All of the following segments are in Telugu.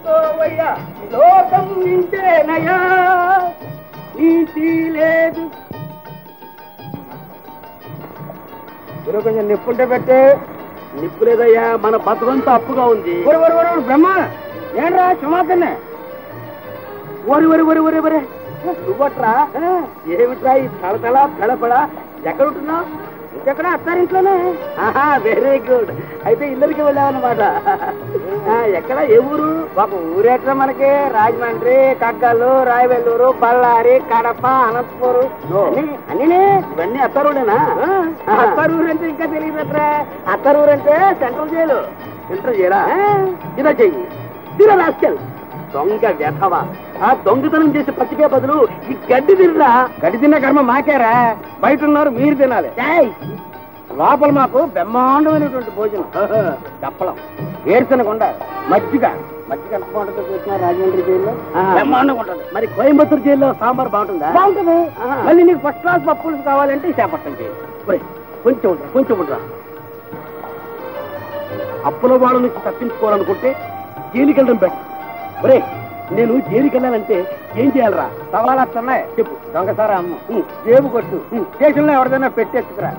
తెలుసుకోవయ్యా లోకం నింటేనయా నీతి లేదు. కొంచెం నిప్పుంటే పెట్టే. నిప్పు లేదయ్యా, మన బతుకంతా అప్పుగా ఉంది. బ్రహ్మ ఏంట్రా క్షమాతనే? ఓరి ఒరి ఒరి ఒరి ఒరే నువ్వట్రా? ఏమిట్రా ఈ తళతళ తళపడ? ఎక్కడ ఉంటున్నావు? ఇంకెక్కడ అత్తారింట్లోనే. Very good. అయితే ఇల్లరికి వెళ్ళావన్నమాట. ఎక్కడ? ఏ ఊరు? ఒక ఊరేట్రా మనకి. రాజమండ్రి, కగ్గలు, రాయవెల్లూరు, బళ్ళారి, కడప, అనంతపురం అన్నీ ఇవన్నీ అత్తారూడేనా? అత్తారూరు అంటే ఇంకా తెలియదట్రా. అత్తారూరు అంటే సెంట్రల్ జైలు. సెంట్రల్ జైలా? ఇలా చెయ్యి తిన రాస్కెల్ దొంగ వ్యధవా. ఆ దొంగతనం చేసి పచ్చికే బదులు ఈ గడ్డి తినరా. గడ్డి తిన్న కర్మ మాకేరా, బయట ఉన్నారు మీరు తినాలి. లోపల మాకు బ్రహ్మాండమైనటువంటి భోజనం. చెప్పలం, ఏడ్చనకొండ, మజ్జిగ. మజ్జిగ ఎంత బాగుంటుందో చూసినా రాజమండ్రి జైల్లో బ్రహ్మాండంగా ఉంటుంది. మరి కోయంబత్తూరు జైల్లో సాంబార్ బాగుంటుందా? బాగుంటుంది. మళ్ళీ నీకు ఫస్ట్ క్లాస్ పప్పులు కావాలంటే చేపట్టం చేయాలి. కొంచెం ఉంటా కొంచెం ఉంటా. అప్పుల వాళ్ళ నుంచి తప్పించుకోవాలనుకుంటే జైలుకి వెళ్ళడం బెటర్. ఒరే నేను జైలుకి వెళ్ళాలంటే ఏం చేయాలరా? సవాలు వస్తున్నాయి చెప్పు. దొంగసారా అమ్మ, జేబు కొట్టు, స్టేషన్లో ఎవరిదైనా పెట్టేసుకురా.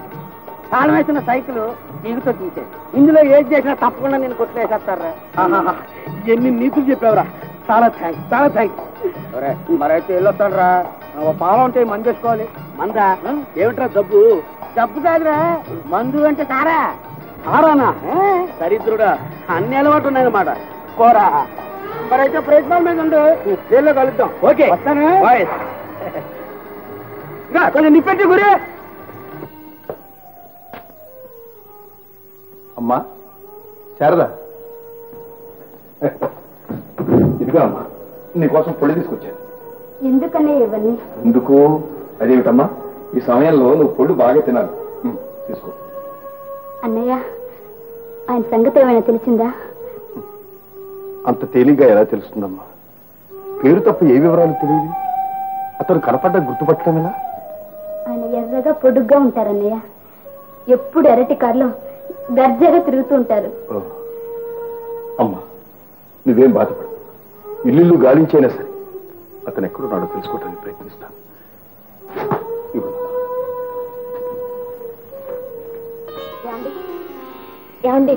తాళం వేసిన సైకిల్ తీగుతో తీసే. ఇందులో ఏది చేసినా తప్పకుండా నేను కొట్టువేసేస్తారా. ఎన్ని నీతులు చెప్పావురా. చాలా థ్యాంక్స్, చాలా థ్యాంక్స్. మరైతే వెళ్ళొస్తాడు రా. పాలం ఉంటే మందు వేసుకోవాలి. మందా? ఏమిట్రా జబ్బు? జబ్బు కాదురా, మందు అంటే సారా. సారానా? దరిద్రుడా, అన్ని అలవాటు ఉన్నాయన్నమాట. కోరా మరైతే ప్రయత్నాల మీద ఉండు. జైల్లో కలుద్దాం. ఓకే వస్తాను. కొంచెం నిప్పెట్టి గురి. అమ్మా శారదా, ఇదిగా అమ్మా నీకోసం పొడి తీసుకొచ్చాను. ఎందుకనే ఇవన్నీ? ఎందుకు? అదేమిటమ్మా, ఈ సమయంలో నువ్వు పొడి బాగా తినాలి. తీసుకో. అన్నయ్య, ఆయన సంగతి ఏమైనా తెలిసిందా? అంత తేలిగ్గా ఎలా తెలుస్తుందమ్మా? పేరు తప్ప ఏ వివరాలు తెలియదు. అతను కనపడ్డా గుర్తుపట్టడం ఎలా? ఆయన ఎర్రగా పొడుగ్గా ఉంటారన్నయ్య. ఎప్పుడు ఎర్రటి కారులో దర్జాగా తిరుగుతూ ఉంటారు. అమ్మా నువ్వేం బాధపడు. ఇల్లు గాలించైనా సరే అతను ఎక్కడున్నాడో తెలుసుకోవడానికి ప్రయత్నిస్తాను. ఏమండి,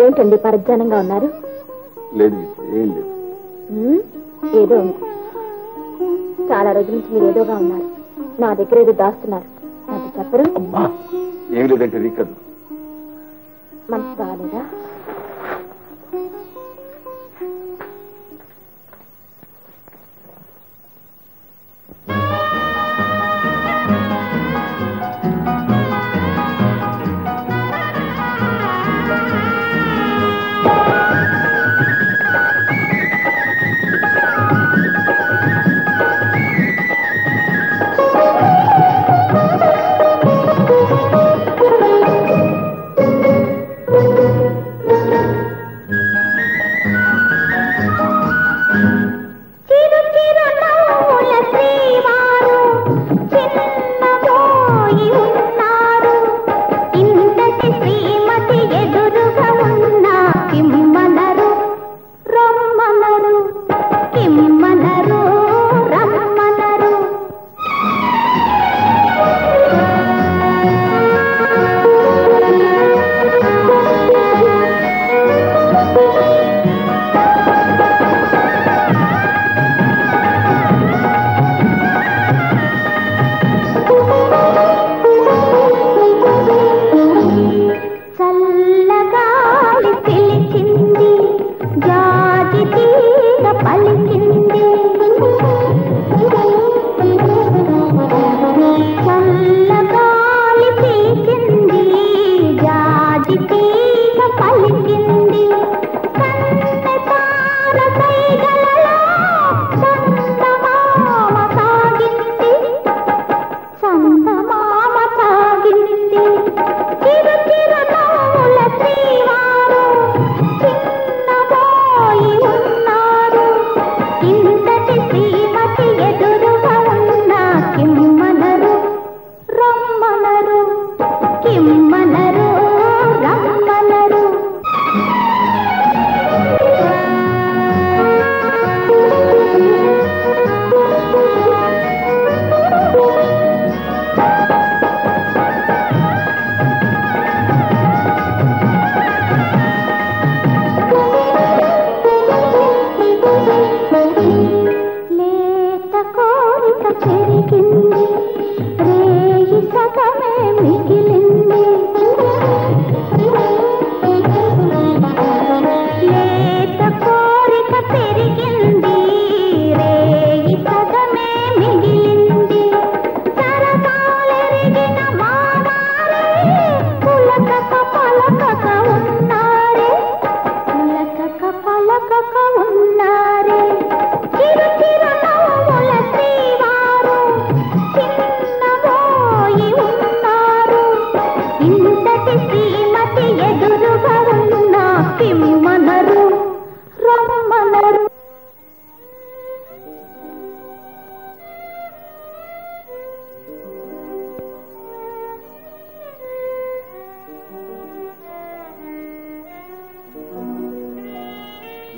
ఏంటండి పరధ్యానంగా ఉన్నారు? లేదు, ఏం లేదు. ఏదో ఉంది. చాలా రోజుల నుంచి మీరు ఏదోగా ఉన్నారు. నా దగ్గర ఏదో దాస్తున్నారు. నాకు చెప్పరు? ఏం లేదంటే నీ కదా. మనసు బాగాలేదా?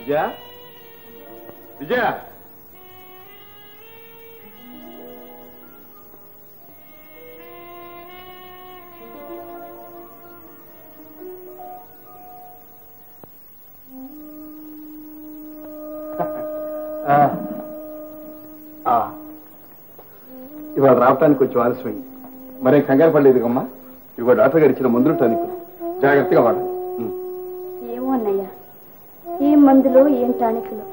విజయ విజయ ఇవాళ రావటానికి కొంచెం ఆలస్యమైంది. మరే కంగారు పడలేదు కమ్మా. ఇవాళ డాక్టర్ గారు ఇచ్చిన మందులు టానిక్ జాగ్రత్తగా వాడాలి. ఏమో అన్నయ్య, ఏం మందులో ఏం టానిక్లో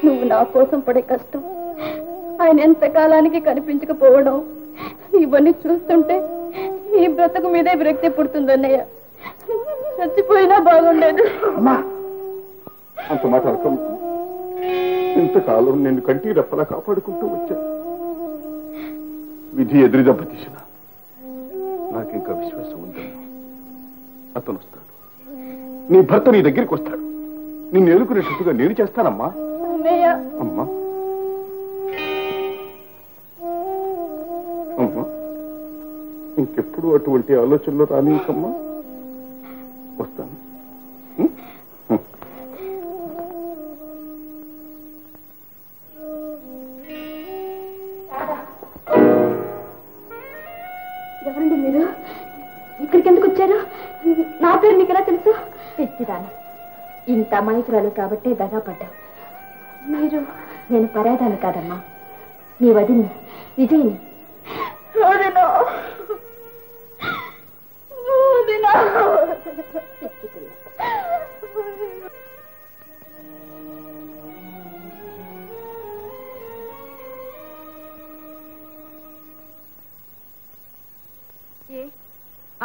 నువ్వు నా కోసం పడే కష్టం, ఆయన ఎంతకాలానికి కనిపించకపోవడం, ఇవన్నీ చూస్తుంటే ఈ బ్రతుకు మీదే విరక్తి పుడుతుంది అన్నయ్య. చచ్చిపోయినా బాగుండేది. అంత మాట అర్థం. ఇంతకాలం నేను కంటి రెప్పలా కాపాడుకుంటూ వచ్చాను. విధి ఎదురు దెబ్బతీసిన నాకు ఇంకా విశ్వాసం ఉందమ్మా. అతను వస్తాడు, నీ భర్త నీ దగ్గరికి వస్తాడు. నిన్ను ఎదుర్కొనేటట్టుగా నేను చేస్తానమ్మా. అమ్మా అమ్మా, ఇంకెప్పుడు అటువంటి ఆలోచనలు రానికమ్మా. వస్తాను. ఎవరండి మీరు? ఇక్కడికి ఎందుకు వచ్చారు? నా పేరు మీకు ఎలా తెలుసు? పిచ్చిదాన, ఇంత అమాయకురాలు కాబట్టి దగా పడ్డావు. మీరు? నేను పరాదాను కాదమ్మా, నీ వదిని విజయని.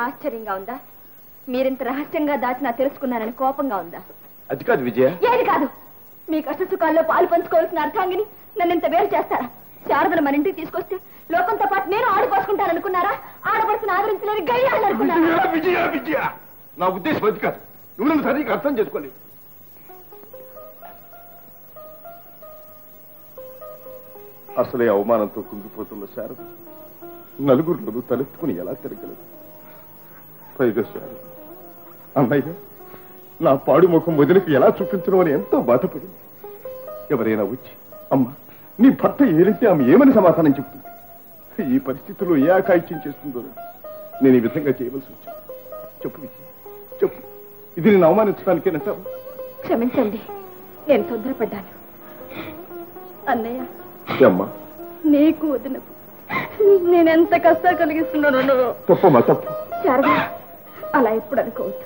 ఆశ్చర్యంగా ఉందా? మీరింత రహస్యంగా దాచినా తెలుసుకున్నానని కోపంగా ఉందా? అది కాదు విజయ. ఏది కాదు? మీ కష్ట సుఖాల్లో పాలు పంచుకోవాల్సిన అర్థాంగిని నన్ను ఇంత వేరు చేస్తారా? శారదను మన ఇంటికి తీసుకొస్తే లోకంతో పాటు నేను ఆడుకోసుకుంటాననుకున్నారా? ఆడపడుతున్న ఆదరించలేని గయ్యాళ్ళు అనుకున్నారా? విజయ విజయ, నా ఉద్దేశం అది కాదు. నువ్వు నన్ను సరిగ్గా అర్థం చేసుకోలేదు. అసలే అవమానంతో కుంగిపోతున్న శారద నలుగురిలోనూ తలెత్తుకుని ఎలా తిరగలదు? పైగా శారద అన్నయ్య నా పాడు ముఖం వదిలికి ఎలా చూపించడం అని ఎంతో బాధపడింది. ఎవరైనా వచ్చి అమ్మా నీ భర్త ఏలితే ఆమె ఏమని సమాధానం చెప్తుంది? ఈ పరిస్థితుల్లో ఏ ఆకాయిత్యం చేస్తుందో నేను ఈ విధంగా చేయవలసి వచ్చింది. చెప్పు విజయ, చెప్పు. ఇది నేను అవమానించడానికేనంటావు? క్షమించండి, నేను తొందరపడ్డాను. అన్నయ్య, అమ్మా నీకు వదినకు నేనెంత కష్టాలు కలిగిస్తున్నాను. తప్పమ్మా తప్పు. శారద, అలా ఎప్పుడు అనుకోవద్దు.